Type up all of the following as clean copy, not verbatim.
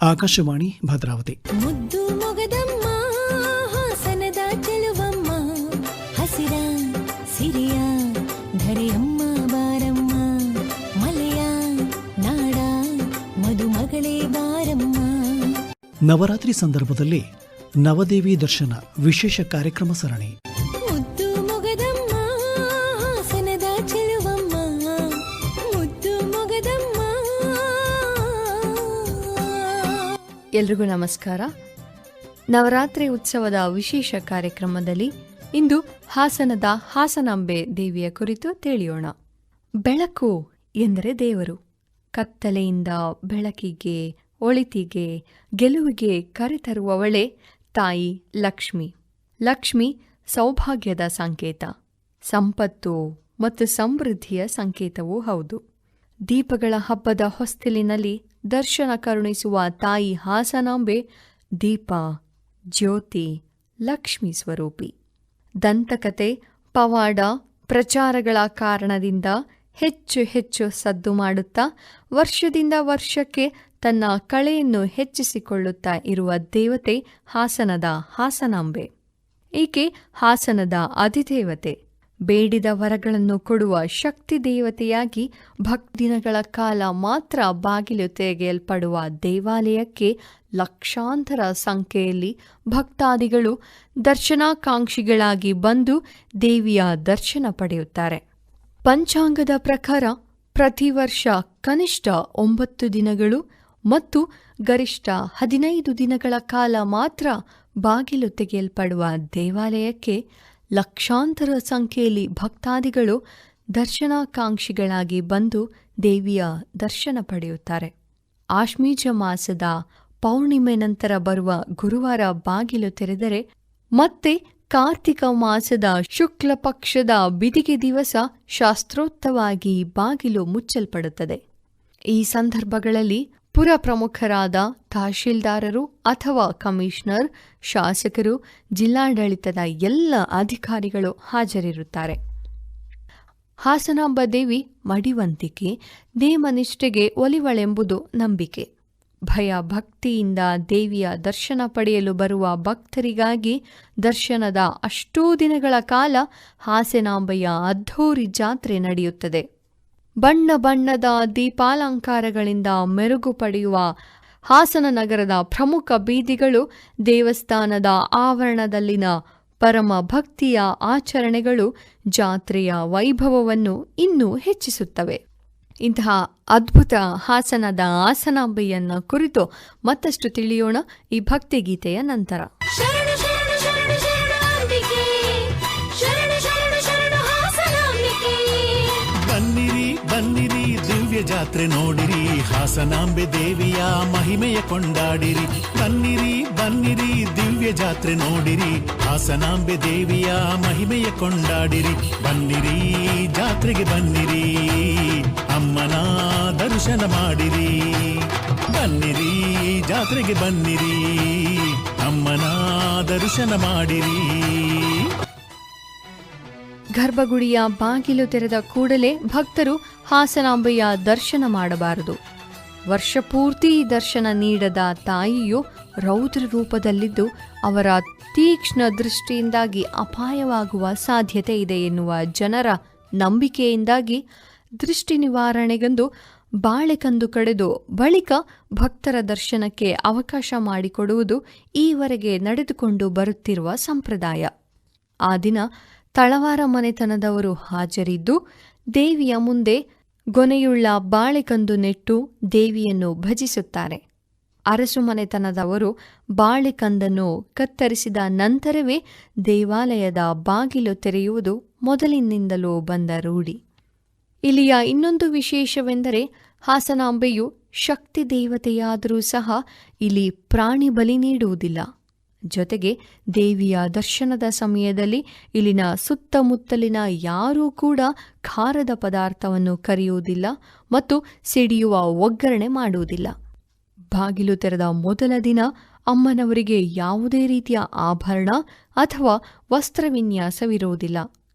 ಆಕಾಶವಾಣಿ ಭದ್ರಾವತಿ. ಮುದ್ದು ಮೊಗದಮ್ಮ ಹಾಸನದ ಚೆಲುವಮ್ಮ, ಹಸಿರ ಸಿರಿಯ ಧರೆಯಮ್ಮ ಬಾರಮ್ಮ, ಮಲೆಯ ನಾಡ ಮದುಮಗಳೇ ಬಾರಮ್ಮ. ನವರಾತ್ರಿ ಸಂದರ್ಭದಲ್ಲಿ ನವದೇವಿ ದರ್ಶನ ವಿಶೇಷ ಕಾರ್ಯಕ್ರಮ ಸರಣಿ. ಮುದ್ದು ಮೊಗದಮ್ಮ ಹಾಸನದ ಚೆಲುವಮ್ಮ, ಮುದ್ದು ಮೊಗದಮ್ಮ. ಎಲ್ರಿಗೂ ನಮಸ್ಕಾರ. ನವರಾತ್ರಿ ಉತ್ಸವದ ವಿಶೇಷ ಕಾರ್ಯಕ್ರಮದಲ್ಲಿ ಇಂದು ಹಾಸನದ ಹಾಸನಾಂಬೆ ದೇವಿಯ ಕುರಿತು ತಿಳಿಯೋಣ. ಬೆಳಕು ಎಂದರೆ ದೇವರು. ಕತ್ತಲೆಯಿಂದ ಬೆಳಕಿಗೆ, ಒಳಿತಿಗೆ, ಗೆಲುವಿಗೆ ಕರೆತರುವವಳೆ ತಾಯಿ ಲಕ್ಷ್ಮಿ. ಲಕ್ಷ್ಮಿ ಸೌಭಾಗ್ಯದ ಸಂಕೇತ, ಸಂಪತ್ತು ಮತ್ತು ಸಮೃದ್ಧಿಯ ಸಂಕೇತವೂ ಹೌದು. ದೀಪಗಳ ಹಬ್ಬದ ಹೊಸ್ತಿಲಿನಲ್ಲಿ ದರ್ಶನ ಕರುಣಿಸುವ ತಾಯಿ ಹಾಸನಾಂಬೆ ದೀಪ, ಜ್ಯೋತಿ, ಲಕ್ಷ್ಮೀ ಸ್ವರೂಪಿ. ದಂತಕತೆ, ಪವಾಡ, ಪ್ರಚಾರಗಳ ಕಾರಣದಿಂದ ಹೆಚ್ಚು ಹೆಚ್ಚು ಸದ್ದು ಮಾಡುತ್ತಾ ವರ್ಷದಿಂದ ವರ್ಷಕ್ಕೆ ತನ್ನ ಕಳೆಯನ್ನು ಹೆಚ್ಚಿಸಿಕೊಳ್ಳುತ್ತಾ ಇರುವ ದೇವತೆ ಹಾಸನದ ಹಾಸನಾಂಬೆ. ಈಕೆ ಹಾಸನದ ಅಧಿದೇವತೆ. ಬೇಡಿದ ವರಗಳನ್ನು ಕೊಡುವ ಶಕ್ತಿ ದೇವತೆಯಾಗಿ ಭಕ್ತಿದಿನಗಳ ಕಾಲ ಮಾತ್ರ ಬಾಗಿಲು ತೆಗೆಯಲ್ಪಡುವ ದೇವಾಲಯಕ್ಕೆ ಲಕ್ಷಾಂತರ ಸಂಖ್ಯೆಯಲ್ಲಿ ಭಕ್ತಾದಿಗಳು ದರ್ಶನಾಕಾಂಕ್ಷಿಗಳಾಗಿ ಬಂದು ದೇವಿಯ ದರ್ಶನ ಪಡೆಯುತ್ತಾರೆ. ಪಂಚಾಂಗದ ಪ್ರಕಾರ ಪ್ರತಿ ವರ್ಷ ಕನಿಷ್ಠ 9 ದಿನಗಳು ಮತ್ತು ಗರಿಷ್ಠ 15 ದಿನಗಳ ಕಾಲ ಮಾತ್ರ ಬಾಗಿಲು ತೆಗೆಯಲ್ಪಡುವ ದೇವಾಲಯಕ್ಕೆ ಲಕ್ಷಾಂತರ ಸಂಖ್ಯೆಯಲ್ಲಿ ಭಕ್ತಾದಿಗಳು ದರ್ಶನಾಕಾಂಕ್ಷಿಗಳಾಗಿ ಬಂದು ದೇವಿಯ ದರ್ಶನ ಪಡೆಯುತ್ತಾರೆ. ಆಶ್ಮೀಜ ಮಾಸದ ಪೌರ್ಣಿಮೆ ನಂತರ ಬರುವ ಗುರುವಾರ ಬಾಗಿಲು ತೆರೆದರೆ ಮತ್ತೆ ಕಾರ್ತಿಕ ಮಾಸದ ಶುಕ್ಲ ಪಕ್ಷದ ಬಿದಿಗೆ ದಿವಸ ಶಾಸ್ತ್ರೋಕ್ತವಾಗಿ ಬಾಗಿಲು ಮುಚ್ಚಲ್ಪಡುತ್ತದೆ. ಈ ಸಂದರ್ಭಗಳಲ್ಲಿ ಪುರ ಪ್ರಮುಖರಾದ ತಹಶೀಲ್ದಾರರು ಅಥವಾ ಕಮಿಷನರ್, ಶಾಸಕರು, ಜಿಲ್ಲಾಡಳಿತದ ಎಲ್ಲ ಅಧಿಕಾರಿಗಳು ಹಾಜರಿರುತ್ತಾರೆ. ಹಾಸನಾಂಬ ದೇವಿ ಮಡಿವಂತಿಕೆ, ನೇಮನಿಷ್ಠೆಗೆ ಒಲಿವಳೆಂಬುದು ನಂಬಿಕೆ. ಭಯ ಭಕ್ತಿಯಿಂದ ದೇವಿಯ ದರ್ಶನ ಪಡೆಯಲು ಬರುವ ಭಕ್ತರಿಗಾಗಿ ದರ್ಶನದ ಅಷ್ಟೂ ದಿನಗಳ ಕಾಲ ಹಾಸನಾಂಬೆಯ ಅದ್ಧೂರಿ ಜಾತ್ರೆ ನಡೆಯುತ್ತದೆ. ಬಣ್ಣ ಬಣ್ಣದ ದೀಪಾಲಂಕಾರಗಳಿಂದ ಮೆರುಗು ಪಡೆಯುವ ಹಾಸನ ನಗರದ ಪ್ರಮುಖ ಬೀದಿಗಳು, ದೇವಸ್ಥಾನದ ಆವರಣದಲ್ಲಿನ ಪರಮ ಭಕ್ತಿಯ ಆಚರಣೆಗಳು ಜಾತ್ರೆಯ ವೈಭವವನ್ನು ಇನ್ನೂ ಹೆಚ್ಚಿಸುತ್ತವೆ. ಇಂತಹ ಅದ್ಭುತ ಹಾಸನದ ಹಾಸನಾಂಬೆಯನ್ನ ಕುರಿತು ಮತ್ತಷ್ಟು ತಿಳಿಯೋಣ ಈ ಭಕ್ತಿಗೀತೆಯ ನಂತರ. ಬನ್ನಿರಿ ಬನ್ನಿರಿ ದಿವ್ಯ ಜಾತ್ರೆ ನೋಡಿರಿ, ಹಾಸನಾಂಬೆ ದೇವಿಯ ಮಹಿಮೆಯ ಕೊಂಡಾಡಿರಿ. ಬನ್ನಿರಿ ಬನ್ನಿರಿ ದಿವ್ಯ ಜಾತ್ರೆ ನೋಡಿರಿ, ಹಾಸನಾಂಬೆ ದೇವಿಯ ಮಹಿಮೆಯ ಕೊಂಡಾಡಿರಿ. ಬನ್ನಿರಿ ಜಾತ್ರೆಗೆ ಬನ್ನಿರಿ, ಅಮ್ಮನ ದರ್ಶನ ಮಾಡಿರಿ. ಬನ್ನಿರಿ ಜಾತ್ರೆಗೆ ಬನ್ನಿರಿ, ಅಮ್ಮನ ದರ್ಶನ ಮಾಡಿರಿ. ಗರ್ಭಗುಡಿಯ ಬಾಗಿಲು ತೆರೆದ ಕೂಡಲೇ ಭಕ್ತರು ಹಾಸನಾಂಬೆಯ ದರ್ಶನ ಮಾಡಬಾರದು. ವರ್ಷಪೂರ್ತಿ ದರ್ಶನ ನೀಡದ ತಾಯಿಯು ರೌದ್ರ ರೂಪದಲ್ಲಿದ್ದು ಅವರ ತೀಕ್ಷ್ಣ ದೃಷ್ಟಿಯಿಂದಾಗಿ ಅಪಾಯವಾಗುವ ಸಾಧ್ಯತೆ ಇದೆ ಎನ್ನುವ ಜನರ ನಂಬಿಕೆಯಿಂದಾಗಿ ದೃಷ್ಟಿ ನಿವಾರಣೆಗೆಂದು ಬಾಳೆಕಂದು ಕಡೆದು ಬಳಿಕ ಭಕ್ತರ ದರ್ಶನಕ್ಕೆ ಅವಕಾಶ ಮಾಡಿಕೊಡುವುದು ಈವರೆಗೆ ನಡೆದುಕೊಂಡು ಬರುತ್ತಿರುವ ಸಂಪ್ರದಾಯ. ಆ ದಿನ ತಳವಾರ ಮನೆತನದವರು ಹಾಜರಿದ್ದು ದೇವಿಯ ಮುಂದೆ ಗೊನೆಯುಳ್ಳ ಬಾಳೆಕಂದು ನೆಟ್ಟು ದೇವಿಯನ್ನು ಭಜಿಸುತ್ತಾರೆ. ಅರಸು ಮನೆತನದವರು ಬಾಳೆಕಂದನ್ನು ಕತ್ತರಿಸಿದ ನಂತರವೇ ದೇವಾಲಯದ ಬಾಗಿಲು ತೆರೆಯುವುದು ಮೊದಲಿನಿಂದಲೂ ಬಂದ ರೂಢಿ. ಇಲ್ಲಿಯ ಇನ್ನೊಂದು ವಿಶೇಷವೆಂದರೆ ಹಾಸನಾಂಬೆಯು ಶಕ್ತಿ ದೇವತೆಯಾದರೂ ಸಹ ಇಲ್ಲಿ ಪ್ರಾಣಿ ಬಲಿ ನೀಡುವುದಿಲ್ಲ. ಜೊತೆಗೆ ದೇವಿಯ ದರ್ಶನದ ಸಮಯದಲ್ಲಿ ಇಲ್ಲಿನ ಸುತ್ತಮುತ್ತಲಿನ ಯಾರೂ ಕೂಡ ಖಾರದ ಪದಾರ್ಥವನ್ನು ಕರೆಯುವುದಿಲ್ಲ ಮತ್ತು ಸಿಡಿಯುವ ಒಗ್ಗರಣೆ ಮಾಡುವುದಿಲ್ಲ. ಬಾಗಿಲು ತೆರೆದ ಮೊದಲ ದಿನ ಅಮ್ಮನವರಿಗೆ ಯಾವುದೇ ರೀತಿಯ ಆಭರಣ ಅಥವಾ ವಸ್ತ್ರವಿನ್ಯಾಸವಿರುವುದಿಲ್ಲ.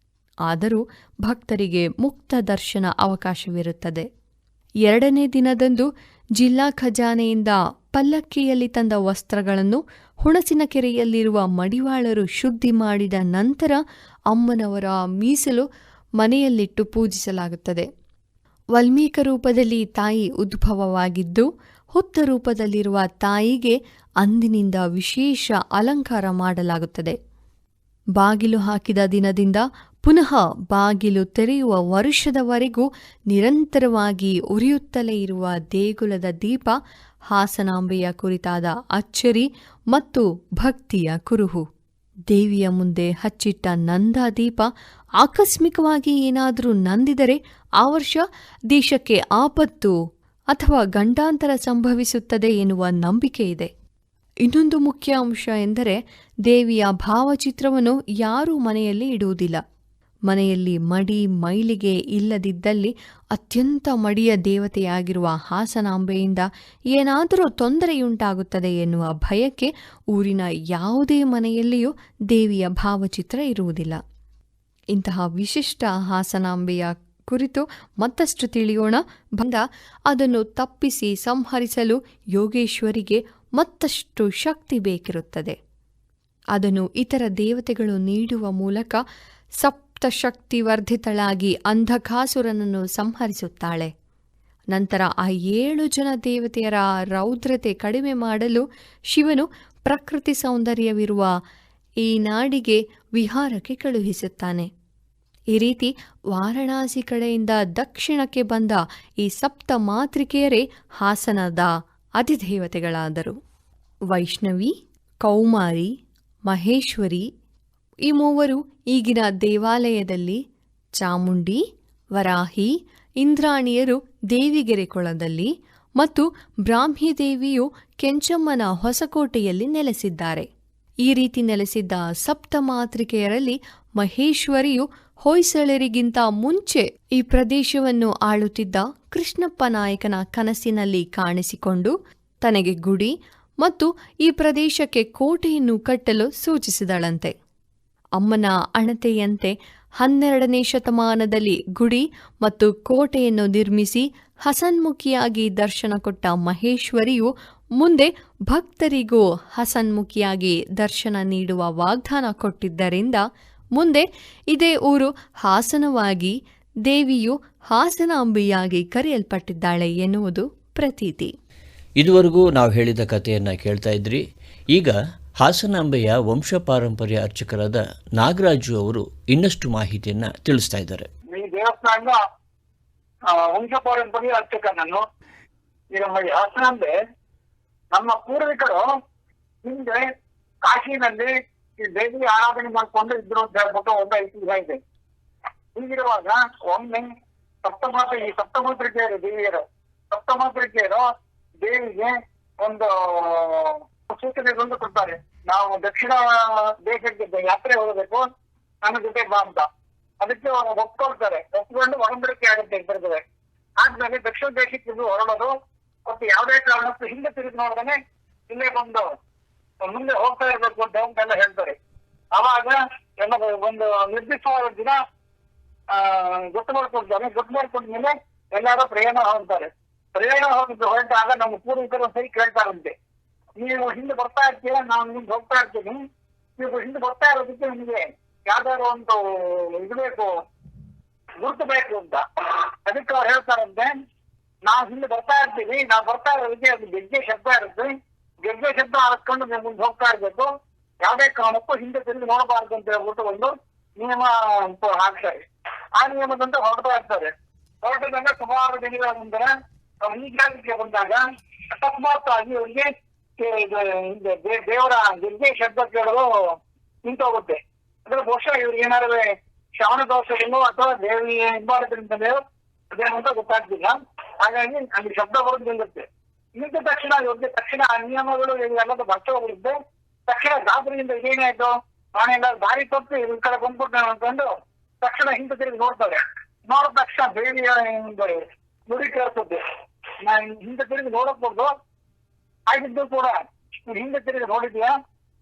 ಆದರೂ ಭಕ್ತರಿಗೆ ಮುಕ್ತ ದರ್ಶನ ಅವಕಾಶವಿರುತ್ತದೆ. ಎರಡನೇ ದಿನದಂದು ಜಿಲ್ಲಾ ಖಜಾನೆಯಿಂದ ಪಲ್ಲಕ್ಕಿಯಲ್ಲಿ ತಂದ ವಸ್ತ್ರಗಳನ್ನು ಹುಣಸಿನ ಕೆರೆಯಲ್ಲಿರುವ ಮಡಿವಾಳರು ಶುದ್ಧಿ ಮಾಡಿದ ನಂತರ ಅಮ್ಮನವರ ಮೀಸಲು ಮನೆಯಲ್ಲಿಟ್ಟು ಪೂಜಿಸಲಾಗುತ್ತದೆ. ವಲ್ಮೀಕ ರೂಪದಲ್ಲಿ ತಾಯಿ ಉದ್ಭವವಾಗಿದ್ದು, ಹುತ್ತ ರೂಪದಲ್ಲಿರುವ ತಾಯಿಗೆ ಅಂದಿನಿಂದ ವಿಶೇಷ ಅಲಂಕಾರ ಮಾಡಲಾಗುತ್ತದೆ. ಬಾಗಿಲು ಹಾಕಿದ ದಿನದಿಂದ ಪುನಃ ಬಾಗಿಲು ತೆರೆಯುವ ವರುಷದವರೆಗೂ ನಿರಂತರವಾಗಿ ಉರಿಯುತ್ತಲೇ ಇರುವ ದೇಗುಲದ ದೀಪ ಹಾಸನಾಂಬೆಯ ಕುರಿತಾದ ಅಚ್ಚರಿ ಮತ್ತು ಭಕ್ತಿಯ ಕುರುಹು. ದೇವಿಯ ಮುಂದೆ ಹಚ್ಚಿಟ್ಟ ನಂದಾದೀಪ ಆಕಸ್ಮಿಕವಾಗಿ ಏನಾದರೂ ನಂದಿದರೆ ಆ ವರ್ಷ ದೇಶಕ್ಕೆ ಆಪತ್ತು ಅಥವಾ ಗಂಡಾಂತರ ಸಂಭವಿಸುತ್ತದೆ ಎನ್ನುವ ನಂಬಿಕೆ ಇದೆ. ಇನ್ನೊಂದು ಮುಖ್ಯ ಅಂಶ ಎಂದರೆ ದೇವಿಯ ಭಾವಚಿತ್ರವನ್ನು ಯಾರೂ ಮನೆಯಲ್ಲಿ ಇಡುವುದಿಲ್ಲ. ಮನೆಯಲ್ಲಿ ಮಡಿ ಮೈಲಿಗೆ ಇಲ್ಲದಿದ್ದಲ್ಲಿ ಅತ್ಯಂತ ಮಡಿಯ ದೇವತೆಯಾಗಿರುವ ಹಾಸನಾಂಬೆಯಿಂದ ಏನಾದರೂ ತೊಂದರೆಯುಂಟಾಗುತ್ತದೆ ಎನ್ನುವ ಭಯಕ್ಕೆ ಊರಿನ ಯಾವುದೇ ಮನೆಯಲ್ಲಿಯೂ ದೇವಿಯ ಭಾವಚಿತ್ರ ಇರುವುದಿಲ್ಲ. ಇಂತಹ ವಿಶಿಷ್ಟ ಹಾಸನಾಂಬೆಯ ಕುರಿತು ಮತ್ತಷ್ಟು ತಿಳಿಯೋಣ. ಬಂದ ಅದನ್ನು ತಪ್ಪಿಸಿ ಸಂಹರಿಸಲು ಯೋಗೇಶ್ವರಿಗೆ ಮತ್ತಷ್ಟು ಶಕ್ತಿ ಬೇಕಿರುತ್ತದೆ. ಅದನ್ನು ಇತರ ದೇವತೆಗಳು ನೀಡುವ ಮೂಲಕ ಸಪ್ತಶಕ್ತಿವರ್ಧಿತಳಾಗಿ ಅಂಧಕಾಸುರನನ್ನು ಸಂಹರಿಸುತ್ತಾಳೆ. ನಂತರ ಆ 7 ಜನ ದೇವತೆಯರ ರೌದ್ರತೆ ಕಡಿಮೆ ಮಾಡಲು ಶಿವನು ಪ್ರಕೃತಿ ಸೌಂದರ್ಯವಿರುವ ಈ ನಾಡಿಗೆ ವಿಹಾರಕ್ಕೆ ಕಳುಹಿಸುತ್ತಾನೆ. ಈ ರೀತಿ ವಾರಣಾಸಿ ಕಡೆಯಿಂದ ದಕ್ಷಿಣಕ್ಕೆ ಬಂದ ಈ ಸಪ್ತ ಮಾತೃಕೆಯರೇ ಹಾಸನದ ಅಧಿದೇವತೆಗಳಾದರು. ವೈಷ್ಣವಿ, ಕೌಮಾರಿ, ಮಹೇಶ್ವರಿ ಈ ಮೂವರು ಈಗಿನ ದೇವಾಲಯದಲ್ಲಿ, ಚಾಮುಂಡಿ, ವರಾಹಿ, ಇಂದ್ರಾಣಿಯರು ದೇವಿಗೆರೆ ಕೊಳದಲ್ಲಿ ಮತ್ತು ಬ್ರಾಹ್ಮಿ ದೇವಿಯು ಕೆಂಚಮ್ಮನ ಹೊಸಕೋಟೆಯಲ್ಲಿ ನೆಲೆಸಿದ್ದಾರೆ. ಈ ರೀತಿ ನೆಲೆಸಿದ್ದ ಸಪ್ತಮಾತೃಕೆಯರಲ್ಲಿ ಮಹೇಶ್ವರಿಯು ಹೊಯ್ಸಳರಿಗಿಂತ ಮುಂಚೆ ಈ ಪ್ರದೇಶವನ್ನು ಆಳುತ್ತಿದ್ದ ಕೃಷ್ಣಪ್ಪ ನಾಯಕನ ಕನಸಿನಲ್ಲಿ ಕಾಣಿಸಿಕೊಂಡು ತನಗೆ ಗುಡಿ ಮತ್ತು ಈ ಪ್ರದೇಶಕ್ಕೆ ಕೋಟೆಯನ್ನು ಕಟ್ಟಲು ಸೂಚಿಸಿದಳಂತೆ. ಅಮ್ಮನ ಅಣತೆಯಂತೆ 12ನೇ ಶತಮಾನದಲ್ಲಿ ಗುಡಿ ಮತ್ತು ಕೋಟೆಯನ್ನು ನಿರ್ಮಿಸಿ ಹಸನ್ಮುಖಿಯಾಗಿ ದರ್ಶನ ಕೊಟ್ಟ ಮಹೇಶ್ವರಿಯು ಮುಂದೆ ಭಕ್ತರಿಗೂ ಹಸನ್ಮುಖಿಯಾಗಿ ದರ್ಶನ ನೀಡುವ ವಾಗ್ದಾನ ಕೊಟ್ಟಿದ್ದರಿಂದ ಮುಂದೆ ಇದೇ ಊರು ಹಾಸನವಾಗಿ ದೇವಿಯು ಹಾಸನಾಂಬೆಯಾಗಿ ಕರೆಯಲ್ಪಟ್ಟಿದ್ದಾಳೆ ಎನ್ನುವುದು ಪ್ರತೀತಿ. ಇದುವರೆಗೂ ನಾವು ಹೇಳಿದ ಕಥೆಯನ್ನು ಕೇಳ್ತಾ ಇದ್ರಿ. ಈಗ ಹಾಸನಾಂಬೆಯ ವಂಶ ಪಾರಂಪರ್ಯ ಅರ್ಚಕರಾದ ನಾಗರಾಜು ಅವರು ಇನ್ನಷ್ಟು ಮಾಹಿತಿಯನ್ನು ತಿಳಿಸ್ತಾ ಇದ್ದಾರೆ. ಈ ದೇವಸ್ಥಾನದ ವಂಶ ಪಾರಂಪರ್ಯ ಅರ್ಚಕ ನಾನು. ಈಗ ಹಾಸನಾಂಬೆ ನಮ್ಮ ಪೂರ್ವಿಕರು ಹಿಂದೆ ಕಾಶಿನಲ್ಲಿ ಈ ದೇವಿ ಆರಾಧನೆ ಮಾಡ್ಕೊಂಡು ಇದ್ರು ಅಂತ ಹೇಳ್ಬಿಟ್ಟು ಒಂದು ಐತಿಹ್ಯ ಇದೆ. ಹೀಗಿರುವಾಗ ಒಮ್ಮೆ ಈ ಸಪ್ತಮಾತೃಕೆಯರು ಸಪ್ತಮಾತೃಕೆಯರು ದೇವಿಗೆ ಒಂದು ಸೂಚನೆಗಳನ್ನು ಕೊಡ್ತಾರೆ. ನಾವು ದಕ್ಷಿಣ ದೇಶಕ್ಕೆ ಯಾತ್ರೆ ಹೋಗಬೇಕು, ನನ್ನ ಜೊತೆ ಬಾ ಅಂತ. ಅದಕ್ಕೆ ಅವರು ಒಪ್ಕೊಳ್ತಾರೆ. ಒಪ್ಕೊಂಡು ಒಡಂಬಡಿಕೆ ಆಗುತ್ತೆ ಬರ್ತದೆ. ಆದ್ಮೇಲೆ ದಕ್ಷಿಣ ದೇಶಕ್ಕೆ ಹೊರಡೋದು ಮತ್ತು ಯಾವುದೇ ಕಾರಣಕ್ಕೂ ಹಿಂದೆ ತಿರುಗಿ ನೋಡಿದ್ರೆ ಇಲ್ಲೇ ಬಂದು ಮುಂದೆ ಹೋಗ್ತಾ ಇರ್ಬೇಕು ಅಂತ ಹೇಳ್ತಾರೆ. ಅವಾಗ ಎಲ್ಲ ಒಂದು ನಿರ್ದಿಷ್ಟವಾದ ದಿನ ಗೊತ್ತು ಮಾಡ್ಕೊಂಡ್ಮೇಲೆ ಎಲ್ಲಾರು ಪ್ರಯಾಣ ಹೋಗ್ತಾರೆ. ಪ್ರಯಾಣ ಹೊರಟಾಗ ನಮ್ಮ ಪೂರ್ವಿಕರು ಸರಿ ಕೇಳ್ತಾರಂತೆ, ನೀವು ಹಿಂದೆ ಬರ್ತಾ ಇರ್ತೀರ, ನಾನು ನಿಮ್ಗೆ ಹೋಗ್ತಾ ಇರ್ತೀನಿ, ನೀವು ಹಿಂದೆ ಬರ್ತಾ ಇರೋದಕ್ಕೆ ನಿಮ್ಗೆ ಯಾವ್ದಾದ್ರು ಒಂದು ಇದು ಬೇಕು, ಗುರುತು ಬೇಕು ಅಂತ. ಅದಕ್ಕೆ ಅವ್ರು ಹೇಳ್ತಾರಂತೆ, ನಾವು ಹಿಂದೆ ಬರ್ತಾ ಇರ್ತೀವಿ, ನಾವು ಬರ್ತಾ ಇರೋದಕ್ಕೆ ಅದು ಗೆಜ್ಜೆ ಶಬ್ದ ಇರುತ್ತೆ, ಗೆಜ್ಜೆ ಶಬ್ದ ಹಾಕೊಂಡು ನೀವು ಮುಂದೆ ಹೋಗ್ತಾ ಇರ್ಬೇಕು, ಯಾವುದೇ ಕಾರಣಕ್ಕೂ ಹಿಂದೆ ತಿರುಗಿ ನೋಡಬಾರ್ದು ಅಂತ ಹೇಳ್ಬಿಟ್ಟು ಒಂದು ನಿಯಮ ಹಾಕ್ತಾರೆ. ಆ ನಿಯಮದಂತೆ ಹೊರಡ್ತಾ ಇರ್ತಾರೆ. ಹೊರಟದಂಗ ಸುಮಾರು ದಿನಗಳ ನಂತರ ಈ ಜಾಗಕ್ಕೆ ಬಂದಾಗ ಅಕಸ್ಮಾತ್ ಆಗಿ ಅವರಿಗೆ ದೇವರ ಗೆಜ್ಜೆ ಶಬ್ದ ಕೇಳಲು ನಿಂತೋಗುತ್ತೆ. ಅದ್ರ ಬಹುಶಃ ಇವ್ರಿಗೆ ಏನಾದ್ರು ಶ್ರವಣ ದೋಷಗಳು ಅಥವಾ ದೇವಿ ಹಿಂಬಾರದ್ರಿಂದಲೇ ಅದೇನಂತ ಗೊತ್ತಾಗ್ತಿಲ್ಲ. ಹಾಗಾಗಿ ಅಲ್ಲಿ ಶಬ್ದ ಬರೋದು ನಿಲ್ಲುತ್ತೆ. ನಿಂತ ತಕ್ಷಣ ಇವ್ರಿಗೆ ತಕ್ಷಣ ಆ ನಿಯಮಗಳು ಎಲ್ಲದೂ ಬರ್ತಾ ಹೋಗಿರುತ್ತೆ. ತಕ್ಷಣ ಗಾಬರಿಯಿಂದ ಏನಾಯ್ತು, ನಾನೆಲ್ಲ ದಾರಿ ತಪ್ಪಿ ಇದ್ರ ಕಡೆ ಬಂದ್ಬಿಟ್ಟು ಅನ್ಕೊಂಡು ತಕ್ಷಣ ಹಿಂದೆ ತಿರುಗಿ ನೋಡ್ತಾರೆ. ನೋಡಿದ ತಕ್ಷಣ ದೇವಿಯ ಒಂದು ನುಡಿ ಕೇಳಿಸುತ್ತೆ. ನಾನು ಹಿಂದೆ ತಿರುಗಿ ನೋಡಬಹುದು ಆಗಿದ್ದು ಕೂಡ ಹಿಂದೆ ತಿರುಗಿ ನೋಡಿದ್ಯಾ,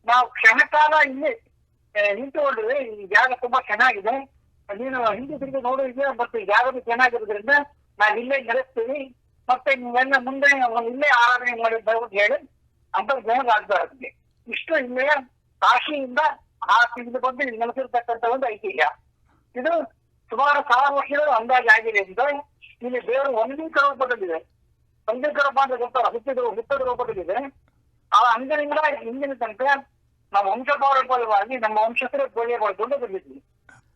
ನಾವು ಕ್ಷಣಕಾಲ ಇಲ್ಲಿ ನಿಂತುಕೊಂಡಿದ್ವಿ, ಈ ಜಾಗ ತುಂಬಾ ಚೆನ್ನಾಗಿದೆ, ನೀನು ಹಿಂದೆ ತಿರುಗಿ ನೋಡಿದ್ಯಾ, ಮತ್ತೆ ಜಾಗದು ಚೆನ್ನಾಗಿರೋದ್ರಿಂದ ನಾವು ಇಲ್ಲೇ ನೆಲೆಸ್ತೀವಿ ಮತ್ತೆ ನೀವೆಲ್ಲ ಮುಂದೆ ಇಲ್ಲೇ ಆರಾಧನೆ ಮಾಡಿ ದಯವಿಟ್ಟು ಹೇಳಿ ಅಂತ ಆಗ್ತಾ ಇರ್ತದೆ. ಇಷ್ಟು ಇಲ್ಲೇ ಕಾಶಿಯಿಂದ ಆ ತಿಂದು ಬಂದು ಇಲ್ಲಿ ನೆಲೆಸಿರ್ತಕ್ಕಂಥ ಒಂದು ಐತಿಹ್ಯ. ಇದು ಸುಮಾರು 1000 ವರ್ಷಗಳ ಅಂದಾಜು ಆಗಿದೆ ಅಂತ. ಇಲ್ಲಿ ದೇವರು ಒಂದೀಕ ರೂಪದಲ್ಲಿದೆ. ಒಂದೀಕ ರೂಪ ಅಂದ್ರೆ ಗೊತ್ತಲ್ಲ, ಹುತ್ತದ ರೂಪದಲ್ಲಿದೆ. ಆ ಅಂದಿನಿಂದ ಇಂದಿನ ತನಕ ನಾವು ವಂಶಪಾರಂಪರ್ಯವಾಗಿ ನಮ್ಮ ವಂಶಸ್ಥರ ಪೂಜೆ ಮಾಡಿಕೊಂಡು ಬಂದಿದ್ವಿ.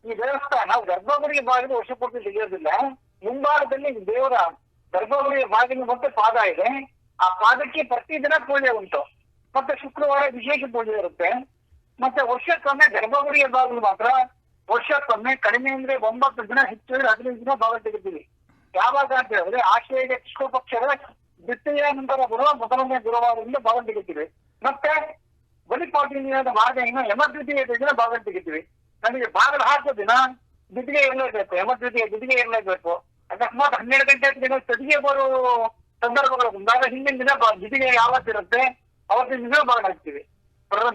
ಈ ದೇವಸ್ಥಾನ ಗರ್ಭಗುಡಿಯ ಬಾಗಿಲು ವರ್ಷ ಪೂರ್ತಿ ತೆಗೆಯೋದಿಲ್ಲ. ಮುಂಭಾಗದಲ್ಲಿ ದೇವರ ಗರ್ಭಗುಡಿಯ ಬಾಗಿಲು ಮತ್ತೆ ಪಾದ ಇದೆ. ಆ ಪಾದಕ್ಕೆ ಪ್ರತಿದಿನ ಪೂಜೆ ಉಂಟು. ಮತ್ತೆ ಶುಕ್ರವಾರ ವಿಶೇಷ ಪೂಜೆ ಇರುತ್ತೆ. ಮತ್ತೆ ವರ್ಷಕ್ಕೊಮ್ಮೆ ಗರ್ಭಗುಡಿಯ ಬಾಗಿಲು ಮಾತ್ರ ವರ್ಷಕ್ಕೊಮ್ಮೆ ಕಡಿಮೆ ಅಂದ್ರೆ 9 ದಿನ, ಹೆಚ್ಚು 15 ದಿನ ಬಾಗಿಲು ತೆಗಿತೀವಿ. ಯಾವಾಗ ಅಂತ ಹೇಳಿದ್ರೆ ಆಶ್ರಯ ಕೃಷ್ಣ ಪಕ್ಷದ ದ್ವಿತೀಯ ನಂತರ ಬರುವ ಮೊದಲನೇ ಗುರುವಾರದಿಂದ ಬಾಗಿಲು ತೆಗಿತೀವಿ. ಮತ್ತೆ ಬಲಿಪಾಠಿನಿಯಾದ ಮಾರ್ಗ ಇನ್ನು ಯಮದ್ವಿತೀಯ ದಿನ ಬಾಗಿಲು ತೆಗಿತೀವಿ. ನಮಗೆ ಬಾಗಿಲು ಹಾಕೋ ದಿನ ದಿದಿಗೆ ಇರಲೇಬೇಕು, ಯಮದ್ವಿತೀಯ ದಿದಿಗೆ ಇರಲೇಬೇಕು. ಅಕಸ್ಮಾತ್ 12 ಗಂಟೆ ದಿನ ತದಿಗೆ ಬರೋ ಸಂದರ್ಭಗಳು ಬಂದಾಗ ಹಿಂದಿನ ದಿನ ದಿದಿಗೆ ಯಾವತ್ತಿರುತ್ತೆ ಅವತ್ತಿನ ದಿನ ಬಾಗಿಲು ಹಾಕ್ತೀವಿ.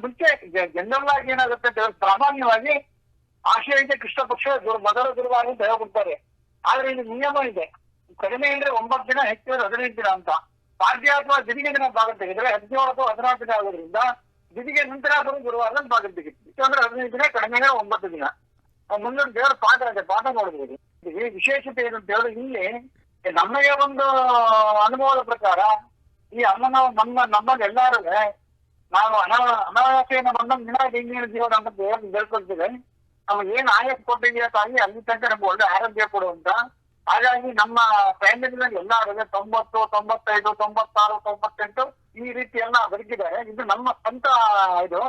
ಮುಂಚೆ ಜನರಲ್ ಆಗಿ ಏನಾಗುತ್ತೆ ಅಂತ ಹೇಳಿದ್ರೆ ಸಾಮಾನ್ಯವಾಗಿ ಆಶ್ರಯ ಕೃಷ್ಣ ಪಕ್ಷ ಮೊದಲ ಗುರುವಾರ ಅಂತ ಹೇಳ್ಬಿಡ್ತಾರೆ. ಆದ್ರೆ ಇಲ್ಲಿ ನಿಯಮ ಇದೆ, ಕಡಿಮೆ ಅಂದ್ರೆ 9 ದಿನ, ಹೆಚ್ಚು 15 ದಿನ ಅಂತ. ಪಾಡ್ಯ ಅಥವಾ ದಿದಿಗೆ ದಿನ ಬಾಗಿಲು ತೆಗೆದ್ರೆ 17 ಅಥವಾ 14 ದಿನ ಆಗೋದ್ರಿಂದ ದಿದಿಗೆ ನಂತರ ಬರೋ ಗುರುವಾರ ಬಾಗಿಲು ತೆಗಿತೀವಿ. ಅಂದ್ರೆ 15 ದಿನ, ಕಡಿಮೆ 9 ದಿನ. ಮುಂದಿನ ದೇವರ ಪಾಠ ಇದೆ, ಪಾಠ ನೋಡ್ಬೋದು. ಈ ವಿಶೇಷತೆ ಏನಂತ ಹೇಳಿದ್ರೆ ಇಲ್ಲಿ ನಮಗೆ ಒಂದು ಅನುಭವದ ಪ್ರಕಾರ ಈ ನಮ್ಮಲ್ಲಿ ಎಲ್ಲಾರು ನಾವು ಅನಾವಶ್ಯನ ಬಂದ ಹಿಂದಿನ ಜೀವನ ಅಂತ ಹೇಳ್ಕೊಳ್ತೇವೆ. ನಮ್ಗೆ ಏನ್ ಆಯಸ್ ಕೊಟ್ಟಿದೆಯಾ ತಾಯಿ ಅಲ್ಲಿ ತನಕ ನಮ್ಗೆ ಒಳ್ಳೆ ಆರೋಗ್ಯ ಕೊಡುವಂತ. ಹಾಗಾಗಿ ನಮ್ಮ ಫ್ಯಾಮಿಲಿನಲ್ಲಿ ಎಲ್ಲಾರು 90, 95, 96, 98 ಈ ರೀತಿ ಎಲ್ಲ ಬದುಕಿದ್ದಾರೆ. ಇದು ನಮ್ಮ ಸ್ವಂತ ಇದು.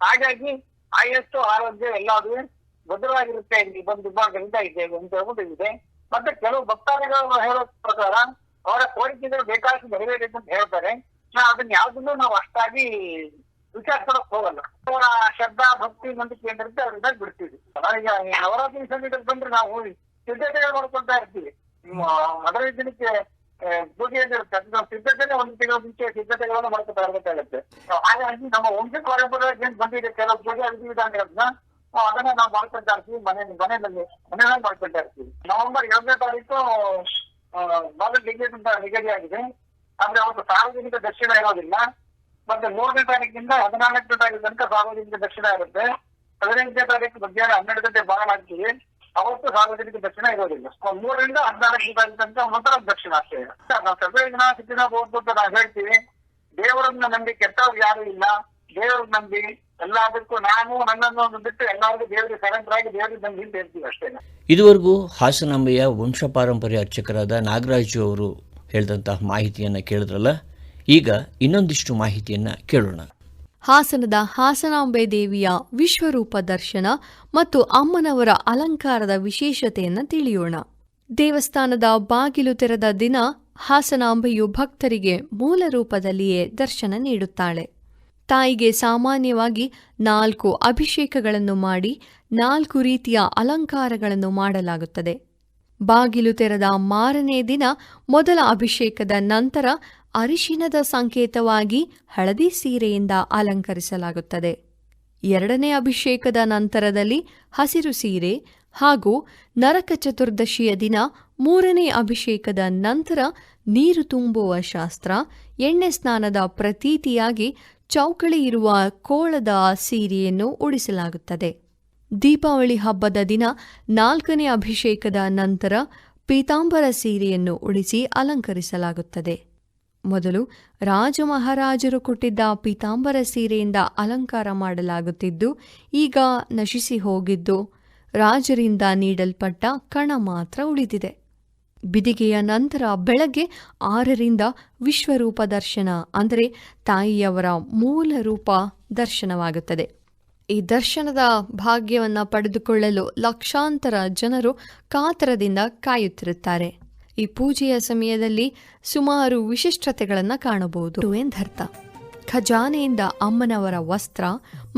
ಹಾಗಾಗಿ ಆಯಸ್ಸು ಆರೋಗ್ಯ ಎಲ್ಲಾದ್ರೂ ಭದ್ರವಾಗಿರುತ್ತೆ. ಇಲ್ಲಿ ಬಂದು ಗಂಟ ಇದ್ದೇವೆ ಅಂತ ಹೇಳ್ಬಿಟ್ಟು ಇದೆ. ಮತ್ತೆ ಕೆಲವು ಭಕ್ತಾದಿಗಳು ಹೇಳೋ ಪ್ರಕಾರ ಅವರ ಕೋರಿಕೆಗಳು ಬೇಕಾದಷ್ಟು ನೆರವೇರಿದೆ ಅಂತ ಹೇಳ್ತಾರೆ. ಅದನ್ನ ಯಾವ್ದನ್ನು ನಾವು ಅಷ್ಟಾಗಿ ವಿಚಾರಿಸೋಕ್ ಹೋಗಲ್ಲ. ಅವರ ಶ್ರದ್ಧಾ ಭಕ್ತಿ ನಂಬಿಕೆ ಏನಿರುತ್ತೆ ಅವ್ರಿಂದ ಬಿಡ್ತೀವಿ. ಈಗ ನವರಾತ್ರಿ ಸಂಗೀತಕ್ಕೆ ಬಂದ್ರೆ ನಾವು ಸಿದ್ಧತೆಗಳು ಮಾಡ್ಕೊಳ್ತಾ ಇರ್ತೀವಿ. ಮೊದಲ ದಿನಕ್ಕೆ ಪೂಜೆ ಇರುತ್ತೆ, ನಾವು ಸಿದ್ಧತೆನೆ 1 ತಿಂಗಳ ಮುಂಚೆ ಸಿದ್ಧತೆಗಳನ್ನು ಮಾಡ್ಕೊತಾ ಇರ್ಬೇಕಾಗತ್ತೆ. ಹಾಗಾಗಿ ನಮ್ಮ ವಂಶ ಪಾರಂಪರ್ಯವಾಗಿ ಏನ್ ಬಂದಿದೆ ಕೆಲವು ಪೂಜೆ ವಿಧಿವಿಧಾನಗಳನ್ನ ಅದನ್ನ ನಾವು ಮಾಡ್ಕೊಳ್ತಾ ಇರ್ತೀವಿ. ಮನೆಯಲ್ಲಿ ಮಾಡ್ಕೊಳ್ತಾ ಇರ್ತೀವಿ. ನವೆಂಬರ್ 2ನೇ ತಾರೀಕು ಬಾಗಿಲು ತೆಗೆಯುವಂತ ನಿಗದಿ ಆಗಿದೆ. ಆದ್ರೆ ಅವತ್ತು ಸಾರ್ವಜನಿಕ ದರ್ಶನ ಇರೋದಿಲ್ಲ. ಮತ್ತೆ 3ನೇ ತಾರೀಕಿಂದ 14ನೇ ತಾರೀಕು ತನಕ ಸಾರ್ವಜನಿಕ ದರ್ಶನ ಇರುತ್ತೆ. 15ನೇ ತಾರೀಕು ಮಧ್ಯಾಹ್ನ 12 ಗಂಟೆ ಬಾಗಿಲು ಹಾಕ್ತೀವಿ. ಅವತ್ತು ಸಾರ್ವಜನಿಕ ದರ್ಶನ ಇರೋದಿಲ್ಲ. 3ರಿಂದ 14ನೇ ತಾರೀಕು ತನಕ ಮಾತ್ರ ದರ್ಶನ ಅಷ್ಟೇ. ನಾವು ಸರ್ವೇಜನ ಸಿದ್ಧಿನ ಹೋಗ್ಬಿಟ್ಟು ನಾವು ಹೇಳ್ತೀವಿ, ದೇವರನ್ನ ನಂಬಿ ಕೆಟ್ಟವ್ರು ಯಾರು ಇಲ್ಲ, ದೇವ್ರನ್ನ ನಂಬಿ ಎಲ್ಲದಕ್ಕೂ ನಾನು ನನ್ನನ್ನು ಬಿಟ್ಟು ಎಲ್ಲರಿಗೂ ದೇವರಿಗೆ ಸರೆಂಡರ್ ದೇವರಿಗೆ ನಂಬಿ ಅಂತ ಹೇಳ್ತೀವಿ ಅಷ್ಟೇ. ಇದುವರೆಗೂ ಹಾಸನಾಂಬೆಯ ವಂಶಪಾರಂಪರ್ಯ ಅರ್ಚಕರಾದ ನಾಗರಾಜು ಅವರು ಹೇಳಿದಂತಹ ಮಾಹಿತಿಯನ್ನು ಕೇಳಿದ್ರಲ್ಲ. ಈಗ ಇನ್ನೊಂದಿಷ್ಟು ಮಾಹಿತಿಯನ್ನು ಕೇಳೋಣ. ಹಾಸನದ ಹಾಸನಾಂಬೆ ದೇವಿಯ ವಿಶ್ವರೂಪ ದರ್ಶನ ಮತ್ತು ಅಮ್ಮನವರ ಅಲಂಕಾರದ ವಿಶೇಷತೆಯನ್ನು ತಿಳಿಯೋಣ. ದೇವಸ್ಥಾನದ ಬಾಗಿಲು ತೆರೆದ ದಿನ ಹಾಸನಾಂಬೆಯು ಭಕ್ತರಿಗೆ ಮೂಲ ರೂಪದಲ್ಲಿಯೇ ದರ್ಶನ ನೀಡುತ್ತಾಳೆ. ತಾಯಿಗೆ ಸಾಮಾನ್ಯವಾಗಿ 4 ಅಭಿಷೇಕಗಳನ್ನು ಮಾಡಿ 4 ರೀತಿಯ ಅಲಂಕಾರಗಳನ್ನು ಮಾಡಲಾಗುತ್ತದೆ. ಬಾಗಿಲು ತೆರೆದ ಮಾರನೇ ದಿನ ಮೊದಲ ಅಭಿಷೇಕದ ನಂತರ ಅರಿಶಿನದ ಸಂಕೇತವಾಗಿ ಹಳದಿ ಸೀರೆಯಿಂದ ಅಲಂಕರಿಸಲಾಗುತ್ತದೆ. 2ನೇ ಅಭಿಷೇಕದ ನಂತರದಲ್ಲಿ ಹಸಿರು ಸೀರೆ ಹಾಗೂ ನರಕ ಚತುರ್ದಶಿಯ ದಿನ 3ನೇ ಅಭಿಷೇಕದ ನಂತರ ನೀರು ತುಂಬುವ ಶಾಸ್ತ್ರ, ಎಣ್ಣೆ ಸ್ನಾನದ ಪ್ರತೀತಿಯಾಗಿ ಚೌಕಳಿ ಇರುವ ಕೋಳದ ಸೀರೆಯನ್ನು ಉಡಿಸಲಾಗುತ್ತದೆ. ದೀಪಾವಳಿ ಹಬ್ಬದ ದಿನ 4ನೇ ಅಭಿಷೇಕದ ನಂತರ ಪೀತಾಂಬರ ಸೀರೆಯನ್ನು ಉಡಿಸಿ ಅಲಂಕರಿಸಲಾಗುತ್ತದೆ. ಮೊದಲು ರಾಜಮಹಾರಾಜರು ಕೊಟ್ಟಿದ್ದ ಪೀತಾಂಬರ ಸೀರೆಯಿಂದ ಅಲಂಕಾರ ಮಾಡಲಾಗುತ್ತಿದ್ದು, ಈಗ ನಶಿಸಿ ಹೋಗಿದ್ದು ರಾಜರಿಂದ ನೀಡಲ್ಪಟ್ಟ ಕಣ ಮಾತ್ರ ಉಳಿದಿದೆ. ಬಿದಿಗೆಯ ನಂತರ ಬೆಳಗ್ಗೆ 6ರಿಂದ ವಿಶ್ವರೂಪ ದರ್ಶನ ಅಂದರೆ ತಾಯಿಯವರ ಮೂಲ ರೂಪ ದರ್ಶನವಾಗುತ್ತದೆ. ಈ ದರ್ಶನದ ಭಾಗ್ಯವನ್ನು ಪಡೆದುಕೊಳ್ಳಲು ಲಕ್ಷಾಂತರ ಜನರು ಕಾತರದಿಂದ ಕಾಯುತ್ತಿರುತ್ತಾರೆ. ಈ ಪೂಜೆಯ ಸಮಯದಲ್ಲಿ ಸುಮಾರು ವಿಶಿಷ್ಟತೆಗಳನ್ನು ಕಾಣಬಹುದು ಎಂದರ್ಥ. ಖಜಾನೆಯಿಂದ ಅಮ್ಮನವರ ವಸ್ತ್ರ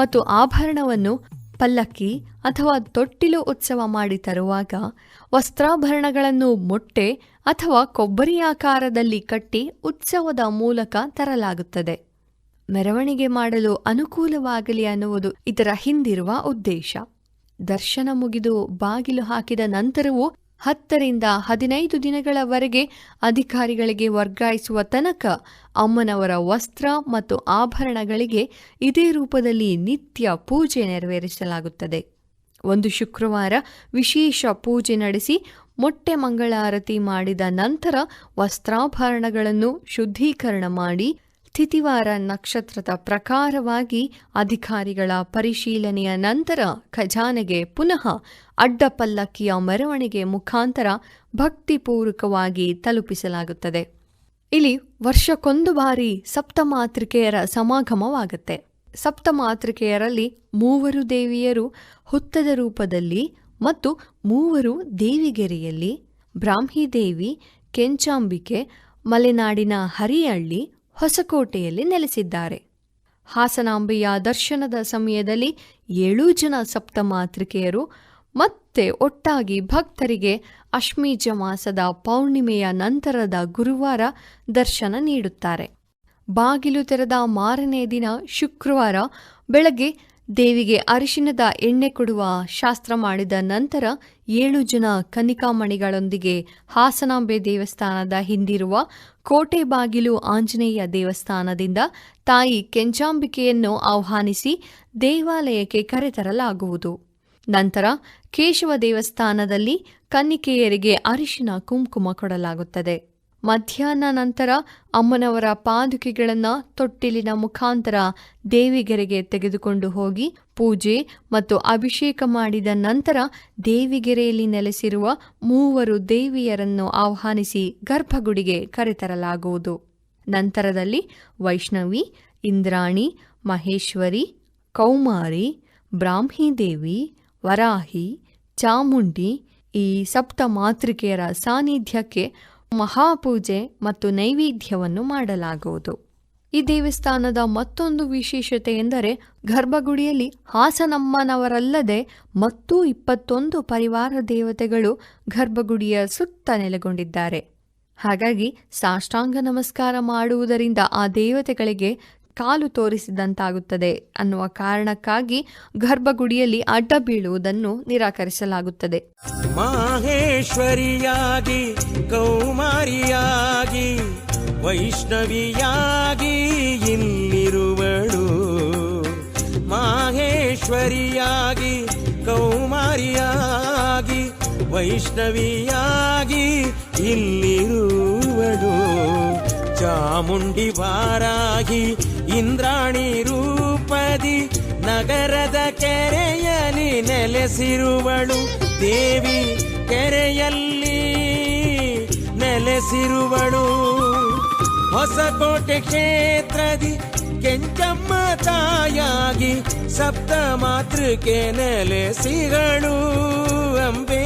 ಮತ್ತು ಆಭರಣವನ್ನು ಪಲ್ಲಕ್ಕಿ ಅಥವಾ ತೊಟ್ಟಿಲು ಉತ್ಸವ ಮಾಡಿ ತರುವಾಗ ವಸ್ತ್ರಾಭರಣಗಳನ್ನು ಮೊಟ್ಟೆ ಅಥವಾ ಕೊಬ್ಬರಿ ಆಕಾರದಲ್ಲಿ ಕಟ್ಟಿ ಉತ್ಸವದ ಮೂಲಕ ತರಲಾಗುತ್ತದೆ. ಮೆರವಣಿಗೆ ಮಾಡಲು ಅನುಕೂಲವಾಗಲಿ ಅನ್ನುವುದು ಇದರ ಹಿಂದಿರುವ ಉದ್ದೇಶ. ದರ್ಶನ ಮುಗಿದು ಬಾಗಿಲು ಹಾಕಿದ ನಂತರವೂ 10ರಿಂದ 15 ದಿನಗಳವರೆಗೆ ಅಧಿಕಾರಿಗಳಿಗೆ ವರ್ಗಾಯಿಸುವ ತನಕ ಅಮ್ಮನವರ ವಸ್ತ್ರ ಮತ್ತು ಆಭರಣಗಳಿಗೆ ಇದೇ ರೂಪದಲ್ಲಿ ನಿತ್ಯ ಪೂಜೆ ನೆರವೇರಿಸಲಾಗುತ್ತದೆ. ಒಂದು ಶುಕ್ರವಾರ ವಿಶೇಷ ಪೂಜೆ ನಡೆಸಿ ಮೊಟ್ಟೆ ಮಂಗಳಾರತಿ ಮಾಡಿದ ನಂತರ ವಸ್ತ್ರಾಭರಣಗಳನ್ನು ಶುದ್ಧೀಕರಣ ಮಾಡಿ ತಿಥಿವಾರ ನಕ್ಷತ್ರದ ಪ್ರಕಾರವಾಗಿ ಅಧಿಕಾರಿಗಳ ಪರಿಶೀಲನೆಯ ನಂತರ ಖಜಾನೆಗೆ ಪುನಃ ಅಡ್ಡಪಲ್ಲಕ್ಕಿಯ ಮೆರವಣಿಗೆ ಮುಖಾಂತರ ಭಕ್ತಿಪೂರ್ವಕವಾಗಿ ತಲುಪಿಸಲಾಗುತ್ತದೆ. ಇಲ್ಲಿ ವರ್ಷಕ್ಕೊಂದು ಬಾರಿ ಸಪ್ತಮಾತೃಕೆಯರ ಸಮಾಗಮವಾಗುತ್ತೆ. ಸಪ್ತಮಾತೃಕೆಯರಲ್ಲಿ 3 ದೇವಿಯರು ಹುತ್ತದ ರೂಪದಲ್ಲಿ ಮತ್ತು 3 ದೇವಿಗೆರೆಯಲ್ಲಿ ಬ್ರಾಹ್ಮೀದೇವಿ, ಕೆಂಚಾಂಬಿಕೆ, ಮಲೆನಾಡಿನ ಹರಿಹಳ್ಳಿ, ಹೊಸಕೋಟೆಯಲ್ಲಿ ನೆಲೆಸಿದ್ದಾರೆ. ಹಾಸನಾಂಬೆಯ ದರ್ಶನದ ಸಮಯದಲ್ಲಿ 7 ಜನ ಸಪ್ತಮಾತೃಕೆಯರು ಮತ್ತೆ ಒಟ್ಟಾಗಿ ಭಕ್ತರಿಗೆ ಅಶ್ಮೀಜ ಮಾಸದ ಪೌರ್ಣಿಮೆಯ ನಂತರದ ಗುರುವಾರ ದರ್ಶನ ನೀಡುತ್ತಾರೆ. ಬಾಗಿಲು ತೆರೆದ ಮಾರನೇ ದಿನ ಶುಕ್ರವಾರ ಬೆಳಗ್ಗೆ ದೇವಿಗೆ ಅರಿಶಿಣದ ಎಣ್ಣೆ ಕೊಡುವ ಶಾಸ್ತ್ರ ಮಾಡಿದ ನಂತರ 7 ಜನ ಕನ್ನಿಕಾಮಣಿಗಳೊಂದಿಗೆ ಹಾಸನಾಂಬೆ ದೇವಸ್ಥಾನದ ಹಿಂದಿರುವ ಕೋಟೆ ಬಾಗಿಲು ಆಂಜನೇಯ ದೇವಸ್ಥಾನದಿಂದ ತಾಯಿ ಕೆಂಚಾಂಬಿಕೆಯನ್ನು ಆಹ್ವಾನಿಸಿ ದೇವಾಲಯಕ್ಕೆ ಕರೆತರಲಾಗುವುದು. ನಂತರ ಕೇಶವ ದೇವಸ್ಥಾನದಲ್ಲಿ ಕನ್ನಿಕೆಯರಿಗೆ ಅರಿಶಿನ ಕುಂಕುಮ ಕೊಡಲಾಗುತ್ತದೆ. ಮಧ್ಯಾಹ್ನ ನಂತರ ಅಮ್ಮನವರ ಪಾದುಕೆಗಳನ್ನು ತೊಟ್ಟಿಲಿನ ಮುಖಾಂತರ ದೇವಿಗೆರೆಗೆ ತೆಗೆದುಕೊಂಡು ಹೋಗಿ ಪೂಜೆ ಮತ್ತು ಅಭಿಷೇಕ ಮಾಡಿದ ನಂತರ ದೇವಿಗೆರೆಯಲ್ಲಿ ನೆಲೆಸಿರುವ 3 ದೇವಿಯರನ್ನು ಆಹ್ವಾನಿಸಿ ಗರ್ಭಗುಡಿಗೆ ಕರೆತರಲಾಗುವುದು. ನಂತರದಲ್ಲಿ ವೈಷ್ಣವಿ, ಇಂದ್ರಾಣಿ, ಮಹೇಶ್ವರಿ, ಕೌಮಾರಿ, ಬ್ರಾಹ್ಮೀದೇವಿ, ವರಾಹಿ, ಚಾಮುಂಡಿ ಈ ಸಪ್ತ ಮಾತೃಕೆಯರ ಸಾನ್ನಿಧ್ಯಕ್ಕೆ ಮಹಾಪೂಜೆ ಮತ್ತು ನೈವೇದ್ಯವನ್ನು ಮಾಡಲಾಗುವುದು. ಈ ದೇವಸ್ಥಾನದ ಮತ್ತೊಂದು ವಿಶೇಷತೆ ಎಂದರೆ ಗರ್ಭಗುಡಿಯಲ್ಲಿ ಹಾಸನಮ್ಮನವರಲ್ಲದೆ ಮತ್ತೂ 21 ಪರಿವಾರ ದೇವತೆಗಳು ಗರ್ಭಗುಡಿಯ ಸುತ್ತ ನೆಲೆಗೊಂಡಿದ್ದಾರೆ. ಹಾಗಾಗಿ ಸಾಷ್ಟಾಂಗ ನಮಸ್ಕಾರ ಮಾಡುವುದರಿಂದ ಆ ದೇವತೆಗಳಿಗೆ ಕಾಲು ತೋರಿಸಿದಂತಾಗುತ್ತದೆ ಅನ್ನುವ ಕಾರಣಕ್ಕಾಗಿ ಗರ್ಭಗುಡಿಯಲ್ಲಿ ಅಡ್ಡ ಬೀಳುವುದನ್ನು ನಿರಾಕರಿಸಲಾಗುತ್ತದೆ. ಮಾಹೇಶ್ವರಿಯಾಗಿ, ಕೌಮಾರಿಯಾಗಿ, ವೈಷ್ಣವಿಯಾಗಿ ಇಲ್ಲಿರುವಳು. ಮಾಹೇಶ್ವರಿಯಾಗಿ, ಕೌಮಾರಿಯಾಗಿ, ವೈಷ್ಣವಿಯಾಗಿ ಇಲ್ಲಿರುವಳು. ಚಾಮುಂಡಿ ವಾರಾಗಿ, ಇಂದ್ರಾಣಿ ರೂಪದಿ ನಗರದ ಕೆರೆಯಲ್ಲಿ ನೆಲೆಸಿರುವಳು. ದೇವಿ ಕೆರೆಯಲ್ಲಿ ನೆಲೆಸಿರುವಳು. ಹೊಸಕೋಟೆ ಕ್ಷೇತ್ರದಿ ಕೆಂಚಮ್ಮ ತಾಯಾಗಿ ಸಪ್ತ ಮಾತೃಕೆ ನೆಲೆಸಿಗಳು. ಅಂಬೆ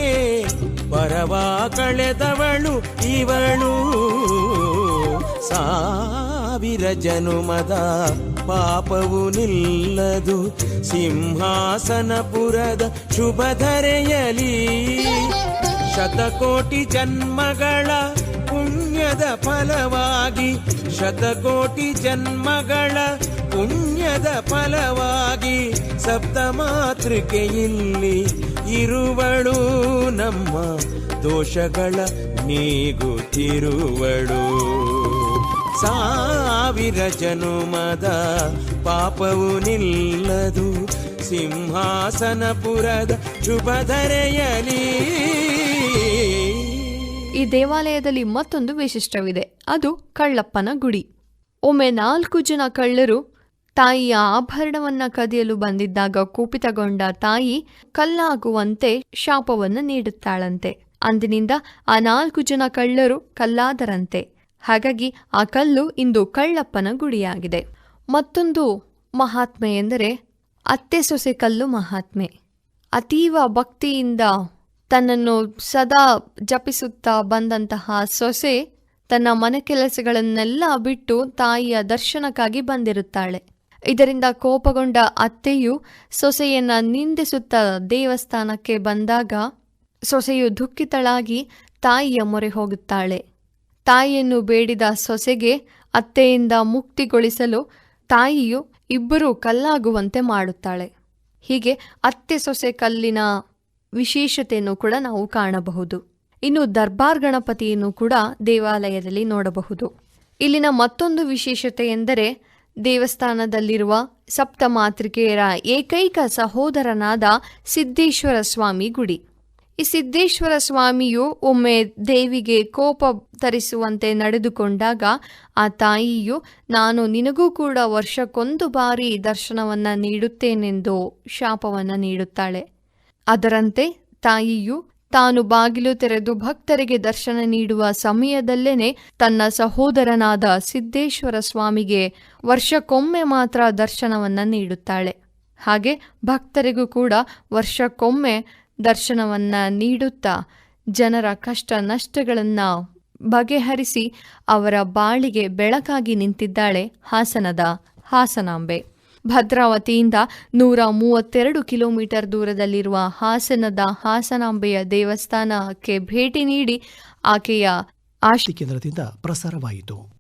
ಪರವ ಕಳೆದವಳು ಇವಳು. 1000 ಜನುಮದ ಪಾಪವು ನಿಲ್ಲದು ಸಿಂಹಾಸನಪುರದ ಶುಭಧರೆಯಲಿ. ಶತಕೋಟಿ ಜನ್ಮಗಳ ಪುಣ್ಯದ ಫಲವಾಗಿ, ಶತಕೋಟಿ ಜನ್ಮಗಳ ಪುಣ್ಯದ ಫಲವಾಗಿ ಸಪ್ತಮಾತೃಕೆ ಇಲ್ಲಿ ಇರುವಳು. ನಮ್ಮ ದೋಷಗಳ ನೀಗುತ್ತಿರುವಳು. 1000 ಜನುಮದ ಪಾಪವು ನಿಲ್ಲದು ಸಿಂಹಾಸನಪುರದ ಶುಭಧರೆಯಲಿ. ಈ ದೇವಾಲಯದಲ್ಲಿ ಮತ್ತೊಂದು ವಿಶಿಷ್ಟವಿದೆ, ಅದು ಕಳ್ಳಪ್ಪನ ಗುಡಿ. ಒಮ್ಮೆ 4 ಜನ ಕಳ್ಳರು ತಾಯಿಯ ಆಭರಣವನ್ನ ಕದಿಯಲು ಬಂದಿದ್ದಾಗ ಕುಪಿತಗೊಂಡ ತಾಯಿ ಕಲ್ಲಾಗುವಂತೆ ಶಾಪವನ್ನು ನೀಡುತ್ತಾಳಂತೆ. ಅಂದಿನಿಂದ ಆ 4 ಜನ ಕಳ್ಳರು ಕಲ್ಲಾದರಂತೆ. ಹಾಗಾಗಿ ಆ ಕಲ್ಲು ಇಂದು ಕಳ್ಳಪ್ಪನ ಗುಡಿಯಾಗಿದೆ. ಮತ್ತೊಂದು ಮಹಾತ್ಮೆ ಎಂದರೆ ಅತ್ತೆ ಸೊಸೆ ಕಲ್ಲು ಮಹಾತ್ಮೆ. ಅತೀವ ಭಕ್ತಿಯಿಂದ ತನ್ನನ್ನು ಸದಾ ಜಪಿಸುತ್ತಾ ಬಂದಂತಹ ಸೊಸೆ ತನ್ನ ಮನೆ ಕೆಲಸಗಳನ್ನೆಲ್ಲ ಬಿಟ್ಟು ತಾಯಿಯ ದರ್ಶನಕ್ಕಾಗಿ ಬಂದಿರುತ್ತಾಳೆ. ಇದರಿಂದ ಕೋಪಗೊಂಡ ಅತ್ತೆಯು ಸೊಸೆಯನ್ನ ನಿಂದಿಸುತ್ತಾ ದೇವಸ್ಥಾನಕ್ಕೆ ಬಂದಾಗ ಸೊಸೆಯು ದುಃಖಿತಳಾಗಿ ತಾಯಿಯ ಮೊರೆ ಹೋಗುತ್ತಾಳೆ. ತಾಯಿಯನ್ನು ಬೇಡಿದ ಸೊಸೆಗೆ ಅತ್ತೆಯಿಂದ ಮುಕ್ತಿಗೊಳಿಸಲು ತಾಯಿಯು ಇಬ್ಬರೂ ಕಲ್ಲಾಗುವಂತೆ ಮಾಡುತ್ತಾಳೆ. ಹೀಗೆ ಅತ್ತೆ ಸೊಸೆ ಕಲ್ಲಿನ ವಿಶೇಷತೆಯನ್ನು ಕೂಡ ನಾವು ಕಾಣಬಹುದು. ಇನ್ನು ದರ್ಬಾರ್ ಗಣಪತಿಯನ್ನು ಕೂಡ ದೇವಾಲಯದಲ್ಲಿ ನೋಡಬಹುದು. ಇಲ್ಲಿನ ಮತ್ತೊಂದು ವಿಶೇಷತೆ ಎಂದರೆ ದೇವಸ್ಥಾನದಲ್ಲಿರುವ ಸಪ್ತಮಾತೃಕೆಯರ ಏಕೈಕ ಸಹೋದರನಾದ ಸಿದ್ದೇಶ್ವರ ಸ್ವಾಮಿ ಗುಡಿ. ಈ ಸಿದ್ದೇಶ್ವರ ಸ್ವಾಮಿಯು ಒಮ್ಮೆ ದೇವಿಗೆ ಕೋಪ ತರಿಸುವಂತೆ ನಡೆದುಕೊಂಡಾಗ ಆ ತಾಯಿಯು ನಾನು ನಿನಗೂ ಕೂಡ ವರ್ಷಕ್ಕೊಂದು ಬಾರಿ ದರ್ಶನವನ್ನ ನೀಡುತ್ತೇನೆಂದು ಶಾಪವನ್ನು ನೀಡುತ್ತಾಳೆ. ಅದರಂತೆ ತಾಯಿಯು ತಾನು ಬಾಗಿಲು ತೆರೆದು ಭಕ್ತರಿಗೆ ದರ್ಶನ ನೀಡುವ ಸಮಯದಲ್ಲೇನೆ ತನ್ನ ಸಹೋದರನಾದ ಸಿದ್ದೇಶ್ವರ ಸ್ವಾಮಿಗೆ ವರ್ಷಕ್ಕೊಮ್ಮೆ ಮಾತ್ರ ದರ್ಶನವನ್ನ ನೀಡುತ್ತಾಳೆ. ಹಾಗೆ ಭಕ್ತರಿಗೂ ಕೂಡ ವರ್ಷಕ್ಕೊಮ್ಮೆ ದರ್ಶನವನ್ನ ನೀಡುತ್ತಾ ಜನರ ಕಷ್ಟ ನಷ್ಟಗಳನ್ನು ಬಗೆಹರಿಸಿ ಅವರ ಬಾಳಿಗೆ ಬೆಳಕಾಗಿ ನಿಂತಿದ್ದಾಳೆ ಹಾಸನದ ಹಾಸನಾಂಬೆ. ಭದ್ರಾವತಿಯಿಂದ 132 ಕಿಲೋಮೀಟರ್ ದೂರದಲ್ಲಿರುವ ಹಾಸನದ ಹಾಸನಾಂಬೆಯ ದೇವಸ್ಥಾನಕ್ಕೆ ಭೇಟಿ ನೀಡಿ ಆಕೆಯ ಕೇಂದ್ರದಿಂದ ಪ್ರಸಾರವಾಯಿತು.